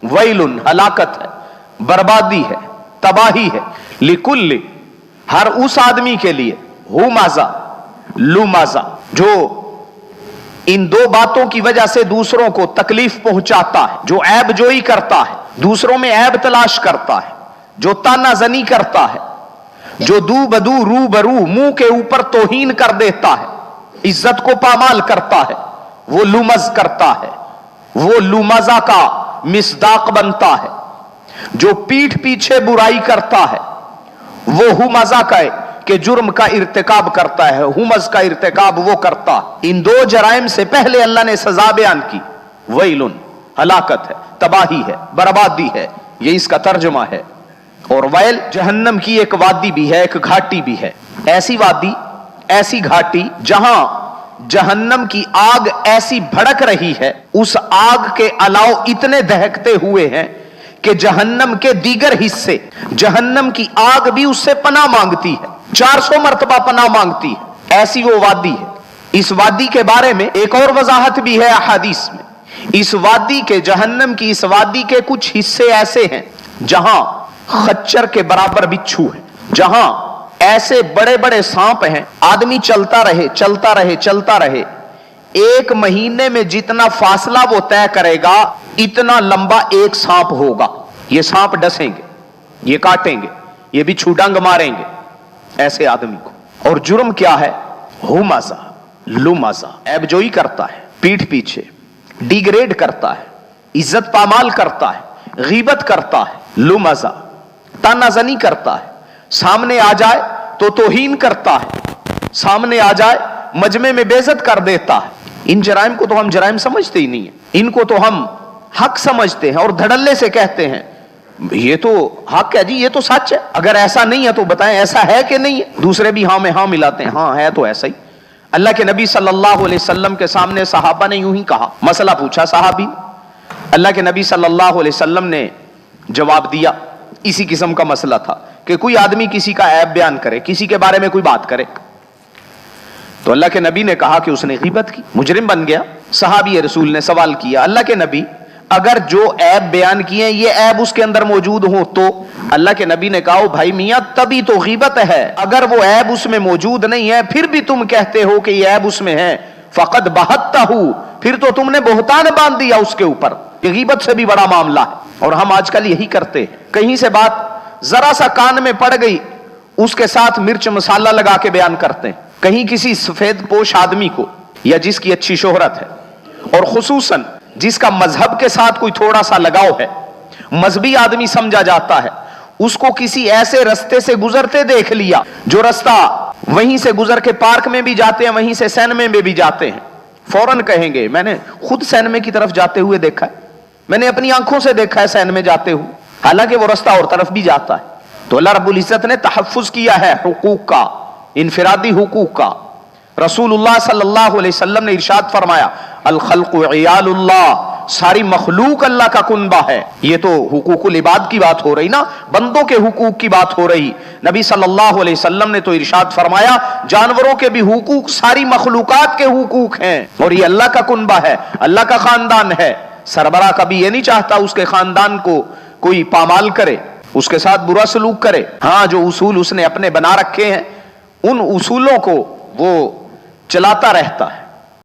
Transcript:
वैलुन हलाकत है, बर्बादी है, तबाही है, लिकुल्ली हर उस आदमी के लिए, हुमाजा लुमाजा जो इन दो बातों की वजह से दूसरों को तकलीफ पहुंचाता है, जो ऐब जोई करता है, दूसरों में ऐब तलाश करता है, जो तानाजनी करता है, जो दू बदू रू बरू मुंह के ऊपर तौहीन कर देता है, इज्जत को पामाल करता है, वो लुमज करता है, वो लुमजा का मिसदाक बनता है। जो पीठ पीछे बुराई करता है वो हुमजा का कि जुर्म का इर्तिकाब करता है, हुमज का इर्तिकाब वो करता है। इन दो जराइम से पहले अल्लाह ने सजा बयान की, वैलुन हलाकत है, तबाही है, बर्बादी है, ये इसका तर्जुमा है। और वैल जहन्नम की एक वादी भी है, एक घाटी भी है, ऐसी वादी, ऐसी घाटी जहां जहन्नम की आग ऐसी भड़क रही है, उस आग के अलाव इतने दहकते हुए हैं कि जहन्नम के दीगर हिस्से, जहन्नम की आग भी उससे पनाह मांगती है, 400 मरतबा पनाह मांगती है, ऐसी वो वादी है। इस वादी के बारे में एक और वजाहत भी है अहादीस में। इस वादी के, जहन्नम की इस वादी के कुछ हिस्से ऐसे हैं जहां खच्चर के बराबर बिच्छू है, जहां ऐसे बड़े बड़े सांप हैं, आदमी चलता रहे चलता रहे चलता रहे, एक महीने में जितना फासला वो तय करेगा इतना लंबा एक सांप होगा। ये सांप डसेंगे, ये काटेंगे, ये बिच्छू डंग मारेंगे ऐसे आदमी को। और जुर्म क्या है? हुमजा लुमजा, ऐबजोई करता है, पीठ पीछे डिग्रेड करता है, इज्जत पामाल करता है, गीबत करता है, लुमजा तानाजनी करता है, सामने आ जाए तो तौहीन करता है, सामने आ जाए मजमे में बेइज्जत कर देता है। इन जराइम को तो हम जराइम समझते ही नहीं है, इनको तो हम हक समझते हैं और धड़ल्ले से कहते हैं ये तो हक है जी, ये तो सच है, अगर ऐसा नहीं है तो बताएं ऐसा है कि नहीं है। दूसरे भी हाँ में हाँ मिलाते हैं, हाँ है तो ऐसा ही। अल्लाह के नबी सल्लल्लाहु अलैहि वसल्लम के सामने सहाबा ने यूं ही कहा, मसला पूछा साहबी, अल्लाह के नबी सल्लल्लाहु अलैहि वसल्लम ने जवाब दिया। इसी किस्म का मसला था कि कोई आदमी किसी का ऐब बयान करे, किसी के बारे में कोई बात करे, तो अल्लाह के नबी ने कहा कि उसने गीबत की, मुजरिम बन गया। सहाबी रसूल ने सवाल किया, अल्लाह के नबी अगर जो ऐब बयान किए ये ऐब उसके अंदर मौजूद हो तो? अल्लाह के नबी ने कहा, भाई मियां तभी तो गीबत है, अगर वो ऐब उसमें मौजूद नहीं है फिर भी तुम कहते हो कि ये ऐब उसमें है, फकद बहत्ता हूं, फिर तो तुमने बोहतान बांध दिया उसके ऊपर। ये गीबत से भी बड़ा मामला है। और हम आजकल यही करते हैं, कहीं से बात जरा सा कान में पड़ गई उसके साथ मिर्च मसाला लगा के बयान करते हैं। कहीं किसी सफेद पोश आदमी को या जिसकी अच्छी शोहरत है और खुसूसन जिसका मजहब के साथ कोई थोड़ा सा लगाव है, मजहबी आदमी समझा जाता है, उसको किसी ऐसे रास्ते से गुजरते देख लिया जो रास्ता वहीं से गुजर के पार्क में भी जाते हैं, वहीं से सैनमे में भी जाते हैं, फौरन कहेंगे मैंने खुद सैनमे की तरफ जाते हुए देखा है, मैंने अपनी आंखों से देखा है सैनमे जाते हुए, हालांकि वो रास्ता और तरफ भी जाता है। तो अल्लाह रब्बुल इज्जत ने तहफ्फुज किया है हुकूक का, इनफिरादी हुकूक का। रसूलुल्लाह सल्लल्लाहु अलैहि वसल्लम ने इरशाद फरमाया, अल खल्क़ु इयालुल्लाह, सारी मखलूक अल्लाह का कुनबा है। ये तो हुकूकुल इबाद की बात हो रही ना, बंदों के हुकूक की बात हो रही। नबी सल्लल्लाहु अलैहि वसल्लम ने तो इरशाद फरमाया, जानवरों के भी हुकूक सारी मखलूकात के हुकूक हैं, और ये अल्लाह का कुनबा है, अल्लाह का खानदान है। सरबरा कभी ये नहीं चाहता उसके खानदान को कोई पामाल करे, उसके साथ बुरा सलूक करे। हाँ, जो उसूल उसने अपने बना रखे हैं उन उसूलों को वो चलाता रहता है।